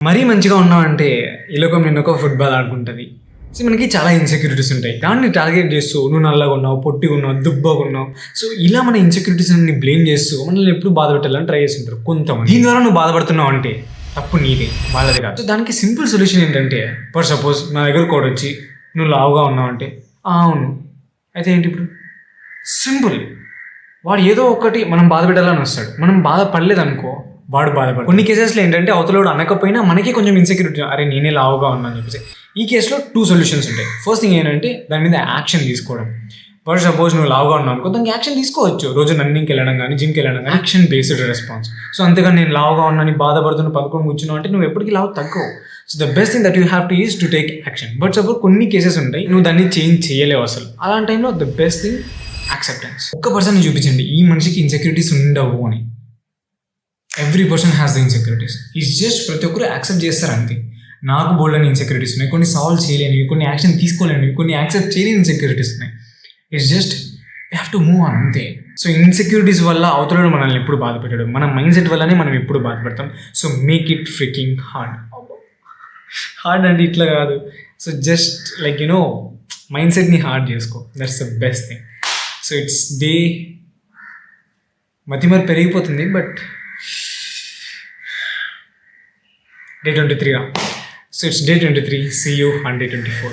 మరీ మంచిగా ఉన్నావంటే ఈ లోకం నిన్నొక ఫుట్బాల్ ఆడుకుంటుంది. సో మనకి చాలా ఇన్సెక్యూరిటీస్ ఉంటాయి. దాన్ని టార్గెట్ చేస్తూ నువ్వు నల్లగా ఉన్నావు, పొట్టిగా ఉన్నావు, దుబ్బగా ఉన్నావు, సో ఇలా మన ఇన్సెక్యూరిటీస్ అన్ని బ్లేమ్ చేస్తూ మనల్ని ఎప్పుడు బాధ పెట్టాలని ట్రై చేస్తుంటారు కొంతమంది. దీని ద్వారా నువ్వు బాధపడుతున్నావు అంటే తప్పు నీదే, వాళ్ళది కాదు. సో దానికి సింపుల్ సొల్యూషన్ ఏంటంటే, ఫర్ సపోజ్ నా దగ్గర కోడ్ వచ్చి నువ్వు లావుగా ఉన్నావు అంటే అవును అయితే ఏంటి ఇప్పుడు? సింపుల్. వాడు ఏదో ఒకటి మనం బాధ పెట్టాలని వస్తాడు, మనం బాధపడలేదు అనుకో వాడు బాధపడు. కొన్ని కేసెస్లో ఏంటంటే అవతలోడు అనకపోయినా మనకి కొంచెం ఇన్సెక్యూరిటీ, అరే నేనే లావుగా ఉన్నాను చెప్పేసి. ఈ కేసులో 2 సొల్యూషన్స్ ఉంటాయి. ఫస్ట్ థింగ్ ఏంటంటే దాని మీద యాక్షన్ తీసుకోవడం. ఫర్ సపోజ్ నువ్వు లావుగా ఉన్నావు అనుకో, దానికి యాక్షన్ తీసుకోవచ్చు. రోజు రన్నింగ్కి వెళ్ళడం కానీ, జిమ్కి వెళ్ళడం కానీ, యాక్షన్ బేస్డ్ రెస్పాన్స్. సో అంతేగా నేను లావుగా ఉన్నాను బాధపడుతున్న పదకొండు కూర్చున్నావు అంటే నువ్వు ఎప్పటికీ లావు తగ్గవు. So the best thing that you have to is to take action. But suppose కొన్ని కేసెస్ ఉంటాయి నువ్వు దాన్ని చేంజ్ చేయలేవు అసలు. అలాంటి టైంలో ద బెస్ట్ థింగ్ యాక్సెప్టెన్స్. ఒక్క పర్సన్ చూపించండి ఈ మనిషికి ఇన్సెక్యూరిటీస్ ఉండవు అని. Every person has the insecurities. Is just ప్రతి ఒక్కరు యాక్సెప్ట్ చేస్తారు అంతే. నాకు బోల్డ్ అని ఇన్సెక్యూరిటీస్ ఉన్నాయి, కొన్ని సాల్వ్ చేయలేనివి, కొన్ని యాక్షన్ తీసుకోలేనివి, కొన్ని యాక్సెప్ట్ చేయలేని ఇన్సెక్యూరిటీస్ ఉన్నాయి. It's just you have to move on అంతే. సో ఇన్సెక్యూరిటీస్ వల్ల అవతల మనల్ని ఎప్పుడు బాధ పెట్టడం, మన మైండ్ సెట్ వల్లనే మనం ఎప్పుడు బాధపడతాం. So make it fricking hard అంటే ఇట్లా కాదు. సో జస్ట్ లైక్ మైండ్ సెట్ని హార్డ్ చేసుకో. That's the best thing. So it's day మతిమరు పెరిగిపోతుంది, but day 23 now. So it's day 23. See you on day 24.